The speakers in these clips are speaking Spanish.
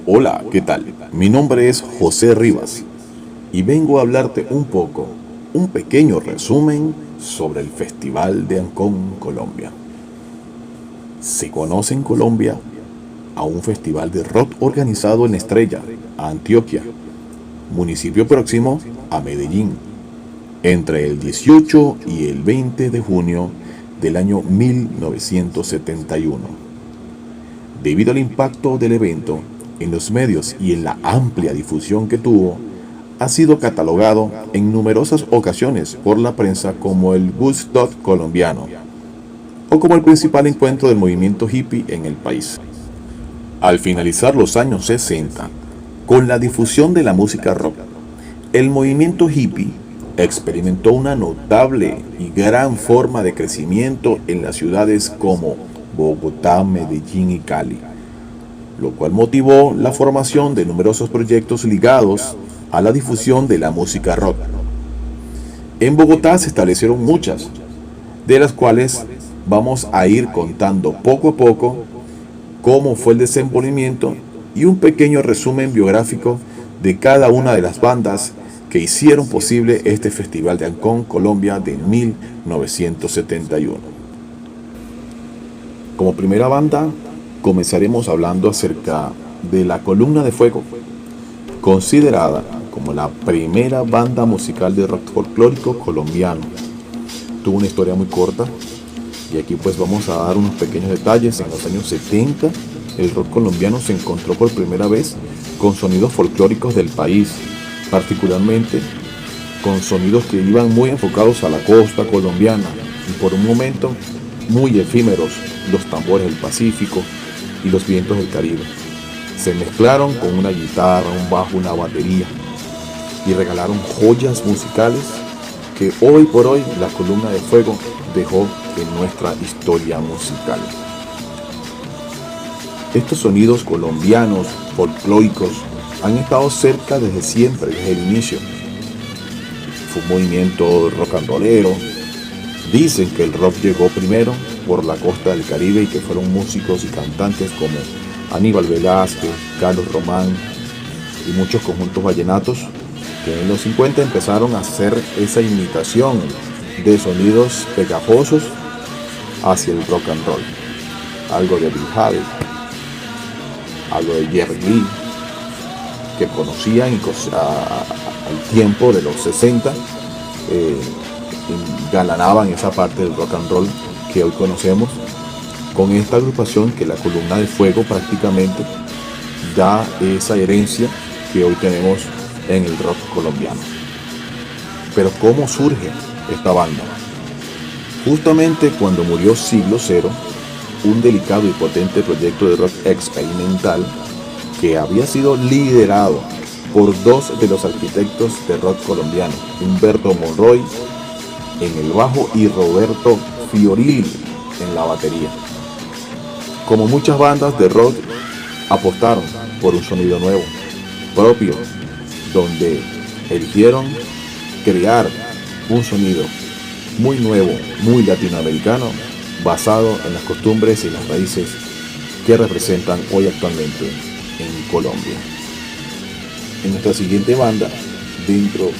Hola, ¿qué tal? Mi nombre es José Rivas y vengo a hablarte un pequeño resumen sobre el Festival de Ancón, Colombia. Se conoce en Colombia a un festival de rock organizado en Estrella, Antioquia, municipio próximo a Medellín, entre el 18 y el 20 de junio del año 1971. Debido al impacto del evento en los medios y en la amplia difusión que tuvo, ha sido catalogado en numerosas ocasiones por la prensa como el Woodstock colombiano o como el principal encuentro del movimiento hippie en el país. Al finalizar los años 60, con la difusión de la música rock, el movimiento hippie experimentó una notable y gran forma de crecimiento en las ciudades como Bogotá, Medellín y Cali, lo cual motivó la formación de numerosos proyectos ligados a la difusión de la música rock. En Bogotá se establecieron muchas, de las cuales vamos a ir contando poco a poco cómo fue el desenvolvimiento y un pequeño resumen biográfico de cada una de las bandas que hicieron posible este Festival de Ancón, Colombia de 1971. Como primera banda, comenzaremos hablando acerca de la Columna de Fuego, considerada como la primera banda musical de rock folclórico colombiano. Tuvo una historia muy corta y aquí pues vamos a dar unos pequeños detalles. En los años 70, el rock colombiano se encontró por primera vez con sonidos folclóricos del país, particularmente con sonidos que iban muy enfocados a la costa colombiana y por un momento muy efímeros, los tambores del Pacífico y los vientos del Caribe. Se mezclaron con una guitarra, un bajo, una batería y regalaron joyas musicales que hoy por hoy la Columna de Fuego dejó en nuestra historia musical. Estos sonidos colombianos folclóricos han estado cerca desde siempre, desde el inicio. Fue un movimiento rock and rollero. Dicen que el rock llegó primero por la costa del Caribe y que fueron músicos y cantantes como Aníbal Velázquez, Carlos Román y muchos conjuntos vallenatos que en los 50 empezaron a hacer esa imitación de sonidos pegajosos hacia el rock and roll. Algo de Bill Haley, algo de Jerry Lee, que conocían al tiempo de los 60, engalanaban esa parte del rock and roll que hoy conocemos, con esta agrupación que la Columna de Fuego prácticamente da esa herencia que hoy tenemos en el rock colombiano. Pero ¿cómo surge esta banda? Justamente cuando murió Siglo Cero, un delicado y potente proyecto de rock experimental que había sido liderado por dos de los arquitectos de rock colombiano, Humberto Monroy en el bajo y Roberto Fiorilli en la batería. Como muchas bandas de rock, apostaron por un sonido nuevo, propio, donde eligieron crear un sonido muy nuevo, muy latinoamericano, basado en las costumbres y las raíces que representan hoy actualmente en Colombia. En nuestra siguiente banda, dentro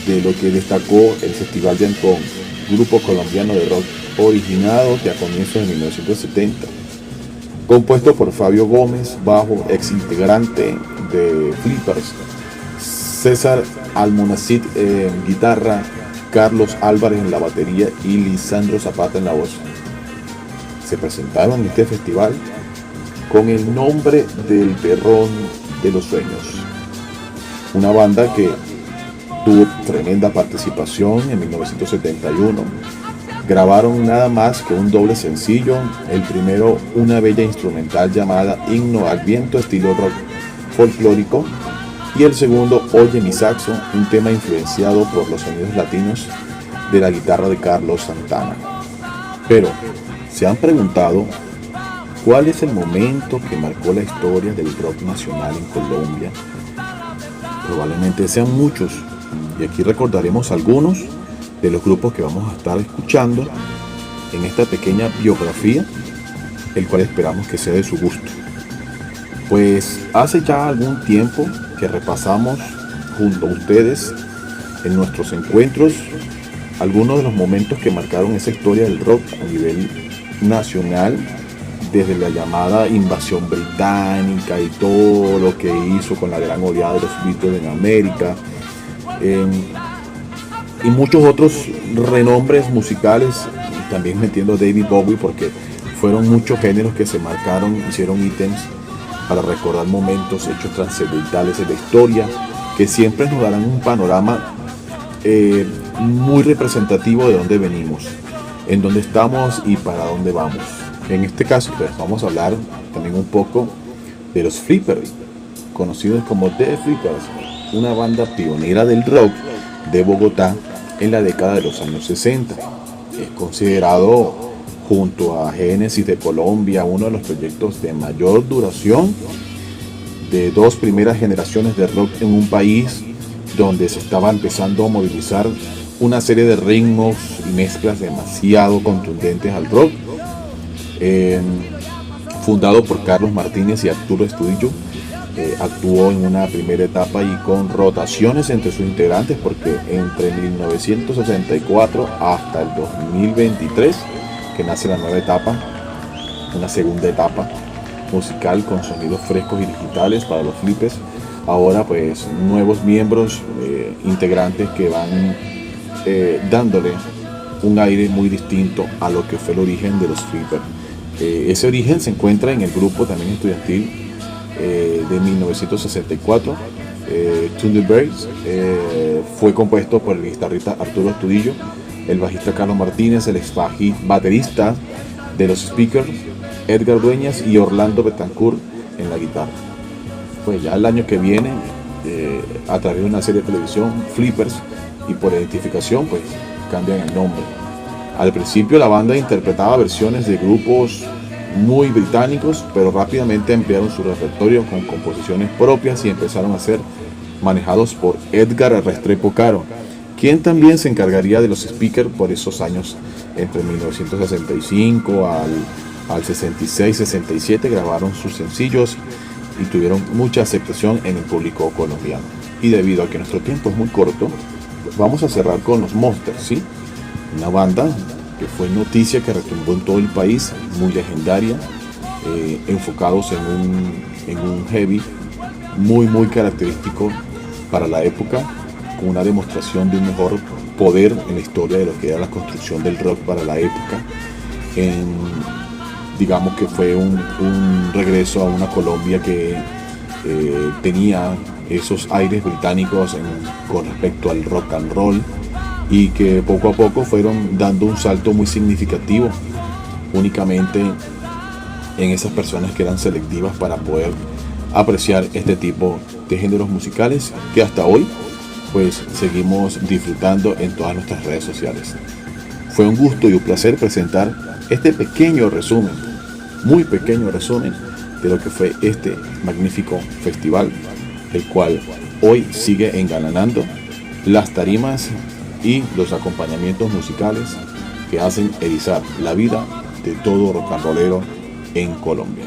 de lo que destacó el Festival de Ancón, grupo colombiano de rock originado a comienzos de 1970, compuesto por Fabio Gómez, bajo, ex integrante de Flippers, César Almonacid en guitarra, Carlos Álvarez en la batería y Lisandro Zapata en la voz. Se presentaron en este festival con el nombre del Perrón de los Sueños, una banda que tuvo tremenda participación en 1971. Grabaron nada más que un doble sencillo, el primero una bella instrumental llamada Himno al Viento, estilo rock folclórico, y el segundo Oye mi saxo, un tema influenciado por los sonidos latinos de la guitarra de Carlos Santana. Pero, ¿se han preguntado cuál es el momento que marcó la historia del rock nacional en Colombia? Probablemente sean muchos, y aquí recordaremos algunos de los grupos que vamos a estar escuchando en esta pequeña biografía, el cual esperamos que sea de su gusto. Pues hace ya algún tiempo que repasamos junto a ustedes en nuestros encuentros algunos de los momentos que marcaron esa historia del rock a nivel nacional, desde la llamada invasión británica y todo lo que hizo con la gran oleada de los Beatles en América, y muchos otros renombres musicales, también metiendo a David Bowie, porque fueron muchos géneros que se marcaron, hicieron ítems para recordar momentos, hechos trascendentales en la historia, que siempre nos darán un panorama muy representativo de dónde venimos, en dónde estamos y para dónde vamos. En este caso, pues, vamos a hablar también un poco de los Flippers, conocidos como The Flippers, una banda pionera del rock de Bogotá en la década de los años 60. Es considerado, junto a Génesis de Colombia, uno de los proyectos de mayor duración de dos primeras generaciones de rock en un país donde se estaba empezando a movilizar una serie de ritmos y mezclas demasiado contundentes al rock. Fundado por Carlos Martínez y Arturo Estudillo, actuó en una primera etapa y con rotaciones entre sus integrantes, porque entre 1964 hasta el 2023, que nace la nueva etapa, una segunda etapa musical con sonidos frescos y digitales para los Flippers. Ahora pues nuevos miembros, integrantes que van dándole un aire muy distinto a lo que fue el origen de los Flippers. Ese origen se encuentra en el grupo también estudiantil de 1964, Thunderbirds. Fue compuesto por el guitarrista Arturo Estudillo, el bajista Carlos Martínez, el ex baterista de los Speakers, Edgar Dueñas, y Orlando Betancourt en la guitarra. Pues ya el año que viene, a través de una serie de televisión, Flippers, y por identificación, pues cambian el nombre. Al principio la banda interpretaba versiones de grupos muy británicos, pero rápidamente ampliaron su repertorio con composiciones propias y empezaron a ser manejados por Edgar Restrepo Caro, quien también se encargaría de los Speakers por esos años. Entre 1965 al 66-67 grabaron sus sencillos y tuvieron mucha aceptación en el público colombiano. Y debido a que nuestro tiempo es muy corto, vamos a cerrar con los Monsters, ¿sí? Una banda que fue noticia, que retumbó en todo el país, muy legendaria, enfocados en un heavy muy característico para la época, con una demostración de un mejor poder en la historia de lo que era la construcción del rock para la época. Digamos que fue un regreso a una Colombia que tenía esos aires británicos con respecto al rock and roll, y que poco a poco fueron dando un salto muy significativo únicamente en esas personas que eran selectivas para poder apreciar este tipo de géneros musicales que hasta hoy pues seguimos disfrutando en todas nuestras redes sociales. Fue un gusto y un placer presentar este pequeño resumen, muy pequeño resumen de lo que fue este magnífico festival, el cual hoy sigue engalanando las tarimas y los acompañamientos musicales que hacen erizar la vida de todo rock and rollero en Colombia.